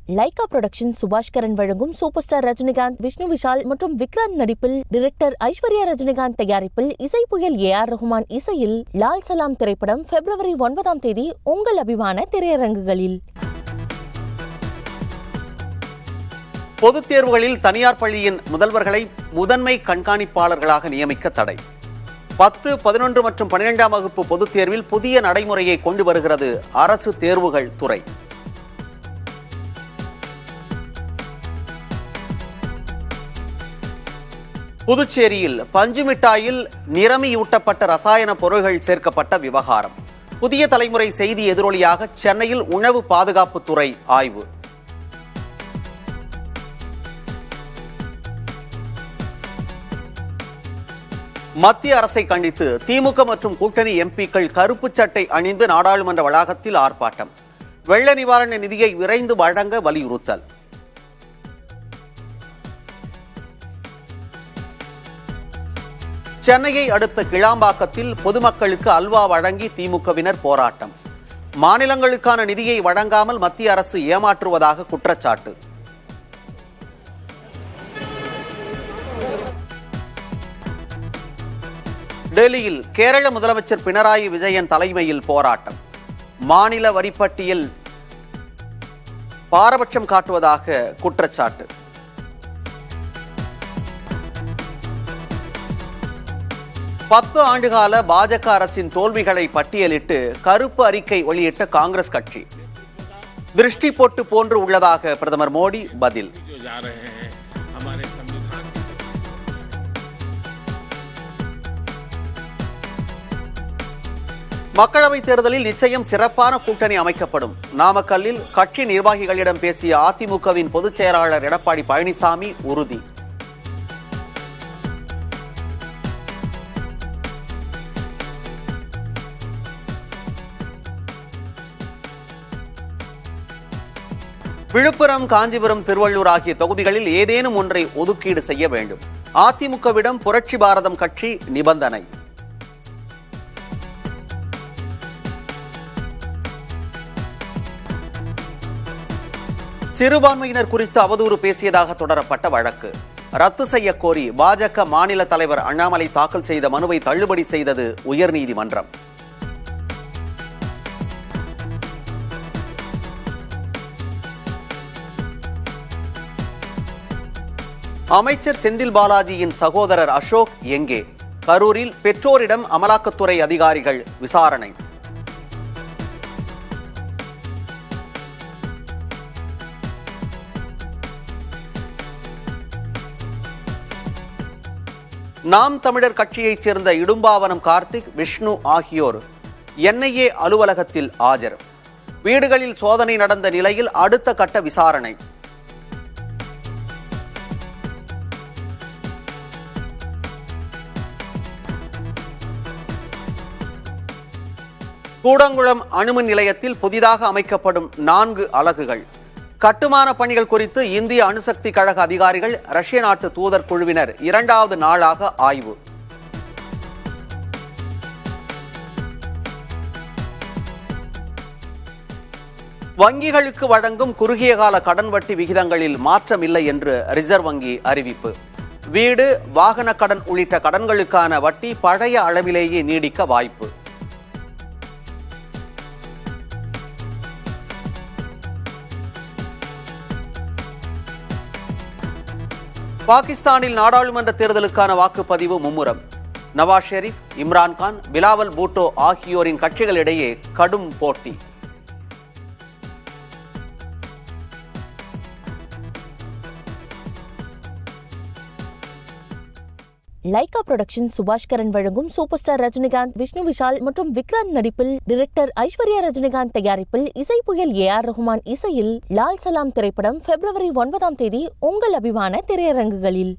Lyca production Subaskaran வழங்கும் super star Rajinikanth, Vishnu Vishal மற்றும் விக்ராந்த் நடிப்பில், டைரக்டர் ஐஸ்வர்யா ரஜினிகாந்த் தயாரிப்பில், இசை புயல் AR ரஹ்மான் இசையில் லால் சலாம் திரைப்படம் February 9 உங்கள் அபிமான திரையரங்குகளில். பொதுத் தேர்வுகளில் தனியார் பள்ளியின் முதல்வர்களை முதன்மை கண்காணிப்பாளர்களாக நியமிக்க தடை. 10, 11 மற்றும் 12ஆம் வகுப்பு பொதுத் தேர்வில் புதிய நடைமுறையை கொண்டு வருகிறது அரசு தேர்வுகள் துறை. புதுச்சேரியில் பஞ்சு மிட்டாயில் நிறமியூட்டப்பட்ட ரசாயன பொருள்கள் சேர்க்கப்பட்ட விவகாரம். புதிய தலைமுறை செய்தி எதிரொலியாக சென்னையில் உணவு பாதுகாப்புத்துறை ஆய்வு. மத்திய அரசை கண்டித்து திமுக மற்றும் கூட்டணி எம்பிக்கள் கருப்பு சட்டை அணிந்து நாடாளுமன்ற வளாகத்தில் ஆர்ப்பாட்டம். வெள்ள நிவாரண நிதியை விரைந்து வழங்க வலியுறுத்தல். சென்னையை அடுத்த கிளாம்பாக்கத்தில் பொதுமக்களுக்கு அல்வா வழங்கி திமுகவினர் போராட்டம். மாநிலங்களுக்கான நிதியை வழங்காமல் மத்திய அரசு ஏமாற்றுவதாக குற்றச்சாட்டு. டெல்லியில் கேரள முதலமைச்சர் பினராயி விஜயன் தலைமையில் போராட்டம். மாநில வரிப்பட்டியல் பாரபட்சம் காட்டுவதாக குற்றச்சாட்டு. பத்து ஆண்டுகால பாஜக அரசின் தோல்விகளை பட்டியலிட்டு கருப்பு அறிக்கை வெளியிட்ட காங்கிரஸ் கட்சி. திருஷ்டி போட்டு போன்று உள்ளதாக பிரதமர் மோடி பதில். மக்களவைத் தேர்தலில் நிச்சயம் சிறப்பான கூட்டணி அமைக்கப்படும். நாமக்கல்லில் கட்சி நிர்வாகிகளிடம் பேசிய அதிமுகவின் பொதுச் செயலாளர் எடப்பாடி பழனிசாமி உறுதி. விழுப்புரம், காஞ்சிபுரம், திருவள்ளூர் ஆகிய தொகுதிகளில் ஏதேனும் ஒன்றை ஒதுக்கீடு செய்ய வேண்டும். அதிமுகவிடம் புரட்சி பாரதம் கட்சி நிபந்தனை. சிறுபான்மையினர் குறித்து அவதூறு பேசியதாக தொடரப்பட்ட வழக்கு ரத்து செய்ய கோரி பாஜக மாநில தலைவர் அண்ணாமலை தாக்கல் செய்த மனுவை தள்ளுபடி செய்தது உயர்நீதிமன்றம். அமைச்சர் செந்தில் பாலாஜியின் சகோதரர் அசோக் எங்கே? கரூரில் பெற்றோரிடம் அமலாக்கத்துறை அதிகாரிகள் விசாரணை. நாம் தமிழர் கட்சியைச் சேர்ந்த இடும்பாவனம் கார்த்திக், விஷ்ணு ஆகியோர் NIA அலுவலகத்தில் ஆஜர். வீடுகளில் சோதனை நடந்த நிலையில் அடுத்த கட்ட விசாரணை. கூடங்குளம் அணுமின் நிலையத்தில் புதிதாக அமைக்கப்படும் 4 அலகுகள். கட்டுமான பணிகள் குறித்து இந்திய அணுசக்தி கழக அதிகாரிகள், ரஷ்ய நாட்டு தூதர் குழுவினர் 2வது நாளாக ஆய்வு. வங்கிகளுக்கு வழங்கும் குறுகிய கால கடன் வட்டி விகிதங்களில் மாற்றமில்லை என்று ரிசர்வ் வங்கி அறிவிப்பு. வீடு, வாகன கடன் உள்ளிட்ட கடன்களுக்கான வட்டி பழைய அளவிலேயே நீடிக்க வாய்ப்பு. பாகிஸ்தானில் நாடாளுமன்ற தேர்தலுக்கான வாக்குப்பதிவு மும்முரம். நவாஸ் ஷெரீப், இம்ரான்கான், பிலாவல் பூட்டோ ஆகியோரின் கட்சிகளிடையே கடும் போட்டி. லைகா புரொடக்ஷன் சுபாஷ்கரன் வழங்கும் சூப்பர் ஸ்டார் ரஜினிகாந்த், விஷ்ணு விஷால் மற்றும் விக்ராந்த் நடிப்பில், டைரக்டர் ஐஸ்வர்யா ரஜினிகாந்த் தயாரிப்பில், இசை புயல் AR ரஹ்மான் இசையில் லால் சலாம் திரைப்படம் February 9 உங்கள் அபிமான திரையரங்குகளில்.